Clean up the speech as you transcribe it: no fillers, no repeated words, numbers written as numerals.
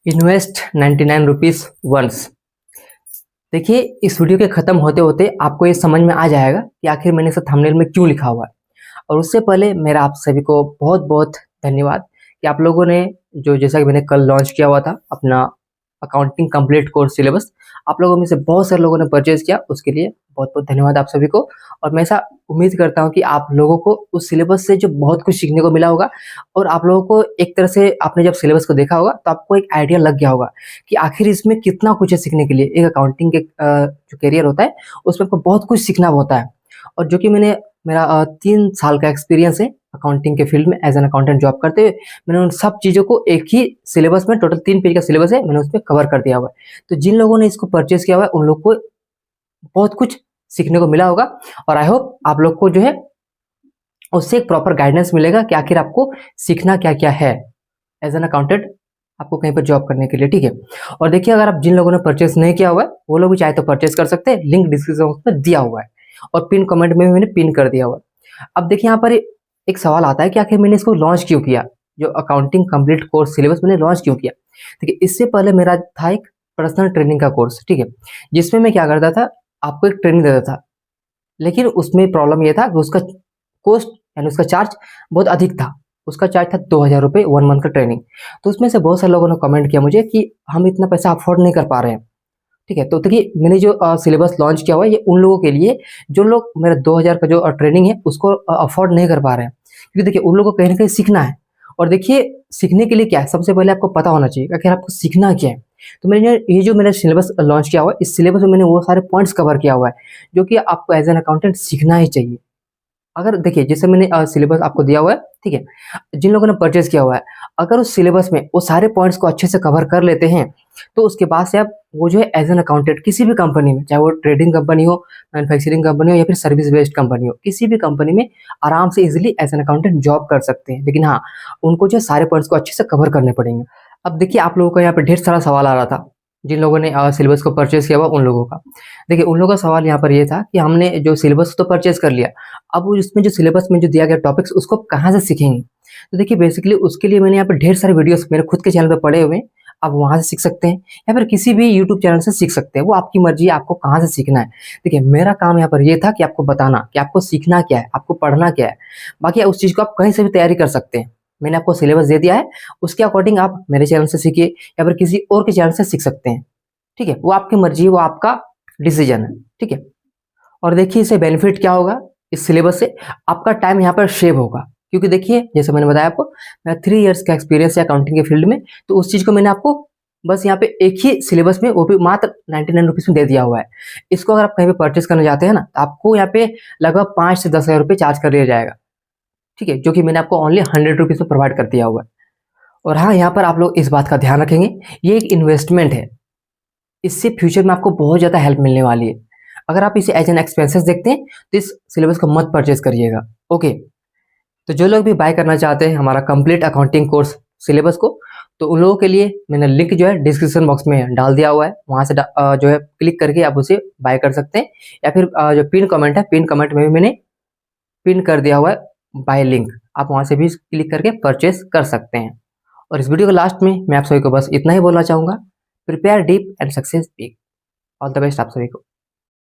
Invest 99 rupees once. देखिए, इस video के ख़त्म होते होते आपको ये समझ में आ जाएगा कि आखिर मैंने इसे थंबनेल में क्यों लिखा हुआ है। और उससे पहले मेरा आप सभी को बहुत बहुत धन्यवाद कि आप लोगों ने जो जैसा कि मैंने कल लॉन्च किया हुआ था अपना अकाउंटिंग कंप्लीट कोर्स सिलेबस, आप लोगों में से बहुत सारे लोगों ने परचेज किया, उसके लिए बहुत बहुत धन्यवाद आप सभी को। और मैं ऐसा उम्मीद करता हूँ कि आप लोगों को उस सिलेबस से जो बहुत कुछ सीखने को मिला होगा और आप लोगों को एक तरह से आपने जब सिलेबस को देखा होगा तो आपको एक आइडिया लग गया होगा कि आखिर इसमें कितना कुछ है सीखने के लिए। एक अकाउंटिंग के जो करियर होता है उसमें आपको बहुत कुछ सीखना होता है। और जो कि मेरा 3 साल का एक्सपीरियंस है अकाउंटिंग के फील्ड में एज एन अकाउंटेंट जॉब करते हुए। मैंने उन सब चीज़ों को एक ही सिलेबस में, टोटल 3 पेज का सिलेबस है, मैंने उसमें कवर कर दिया हुआ है। तो जिन लोगों ने इसको परचेज किया हुआ है उन लोग को बहुत कुछ सीखने को मिला होगा और आई होप आप लोग को जो है उससे एक प्रॉपर गाइडेंस मिलेगा कि आखिर आपको सीखना क्या क्या है एज एन अकाउंटेंट आपको कहीं पर जॉब करने के लिए, ठीक है। और देखिए, अगर आप जिन लोगों ने परचेस नहीं किया हुआ है वो लोग भी चाहे तो परचेस कर सकते हैं, लिंक डिस्क्रिप्शन बॉक्स में दिया हुआ है और पिन कमेंट में भी मैंने पिन कर दिया हुआ है। अब देखिए, यहाँ पर एक सवाल आता है कि आखिर मैंने इसको लॉन्च क्यों किया, जो अकाउंटिंग कंप्लीट कोर्स सिलेबस मैंने लॉन्च क्यों किया। देखिए, इससे पहले मेरा था एक पर्सनल ट्रेनिंग का कोर्स, ठीक है, जिसमें मैं क्या करता था, आपको एक ट्रेनिंग देता था, लेकिन उसमें प्रॉब्लम ये था कि उसका कॉस्ट यानी उसका चार्ज बहुत अधिक था। उसका चार्ज था 2000 रुपये 1 मंथ का ट्रेनिंग। तो उसमें से बहुत सारे लोगों ने कमेंट किया मुझे कि हम इतना पैसा अफोर्ड नहीं कर पा रहे हैं, ठीक है। तो देखिए, मैंने जो सिलेबस लॉन्च किया हुआ है ये उन लोगों के लिए जो लोग मेरा 2000 का जो ट्रेनिंग है उसको अफोर्ड नहीं कर पा रहे हैं, क्योंकि देखिए उन लोगों को कहीं ना कहीं सीखना है। और देखिए, सीखने के लिए क्या है, सबसे पहले आपको पता होना चाहिए कि आपको सीखना क्या है। तो मैंने ये जो मेरा सिलेबस लॉन्च किया हुआ है, इस सिलेबस में मैंने वो सारे पॉइंट्स कवर किया हुआ है जो कि आपको एज एन अकाउंटेंट सीखना ही चाहिए। अगर देखिए, जैसे मैंने सिलेबस आपको दिया हुआ है, ठीक है, जिन लोगों ने परचेज किया हुआ है, अगर उस सिलेबस में वो सारे पॉइंट्स को अच्छे से कवर कर लेते हैं तो उसके बाद से आप वो जो है एज एन अकाउंटेंट किसी भी कंपनी में, चाहे वो ट्रेडिंग कंपनी हो, मैन्युफैक्चरिंग कंपनी हो या फिर सर्विस बेस्ड कंपनी हो, किसी भी कंपनी में आराम से easily as an accountant job कर सकते हैं। लेकिन हाँ, उनको जो है सारे पॉइंट्स को अच्छे से कवर करने पड़ेंगे। अब देखिए, आप लोगों का यहाँ पे ढेर सारा सवाल आ रहा था जिन लोगों ने सिलेबस को परचेज किया हुआ उन लोगों का। देखिए, उन लोगों का सवाल यहाँ पर ये था कि हमने जो सिलेबस तो परचेज कर लिया, अब उसमें जो सिलेबस में जो दिया गया टॉपिक्स उसको कहाँ से सीखेंगे। तो देखिए, बेसिकली उसके लिए मैंने यहाँ पर ढेर सारे वीडियोस मेरे खुद के चैनल पे पड़े हुए हैं, आप वहाँ से सीख सकते हैं या फिर किसी भी यूट्यूब चैनल से सीख सकते हैं, वो आपकी मर्जी है आपको कहाँ से सीखना है। देखिए, मेरा काम यहाँ पर ये था कि आपको बताना कि आपको सीखना क्या है, आपको पढ़ना क्या है। बाकी उस चीज़ को आप कहीं से भी तैयारी कर सकते हैं। मैंने आपको सिलेबस दे दिया है, उसके अकॉर्डिंग आप मेरे चैनल से सीखिए या फिर किसी और के चैनल से सीख सकते हैं, ठीक है। वो आपकी मर्जी है, वो आपका डिसीजन है, ठीक है। और देखिए, इससे बेनिफिट क्या होगा, इस सिलेबस से आपका टाइम यहाँ पर सेव होगा, क्योंकि देखिए जैसे मैंने बताया आपको, मेरा 3 इयर्स का एक्सपीरियंस है अकाउंटिंग के फील्ड में। तो उस चीज़ को मैंने आपको बस यहाँ पे एक ही सिलेबस में, वो भी मात्र 99 रुपीज़ में दे दिया हुआ है। इसको अगर आप कहीं पे परचेस करने जाते हैं ना, तो आपको यहाँ पे लगभग 5 से 10 हज़ार रुपये चार्ज कर दिया जाएगा, ठीक है, जो कि मैंने आपको ओनली 100 रुपीज़ में प्रोवाइड कर दिया हुआ है। और हाँ, यहाँ पर आप लोग इस बात का ध्यान रखेंगे, ये एक इन्वेस्टमेंट है, इससे फ्यूचर में आपको बहुत ज़्यादा हेल्प मिलने वाली है। अगर आप इसे एज एन एक्सपेंसेस देखते हैं तो इस सिलेबस को मत परचेज करिएगा, ओके। तो जो लोग भी बाय करना चाहते हैं हमारा कंप्लीट अकाउंटिंग कोर्स सिलेबस को, तो उन लोगों के लिए मैंने लिंक जो है डिस्क्रिप्शन बॉक्स में डाल दिया हुआ है, वहाँ से जो है क्लिक करके आप उसे बाय कर सकते हैं। या फिर जो पिन कमेंट है, पिन कमेंट में भी मैंने पिन कर दिया हुआ है बाय लिंक, आप वहाँ से भी क्लिक करके परचेज कर सकते हैं। और इस वीडियो के लास्ट में मैं आप सभी को बस इतना ही बोलना चाहूँगा, prepare deep and success big. All the best आप सभी को।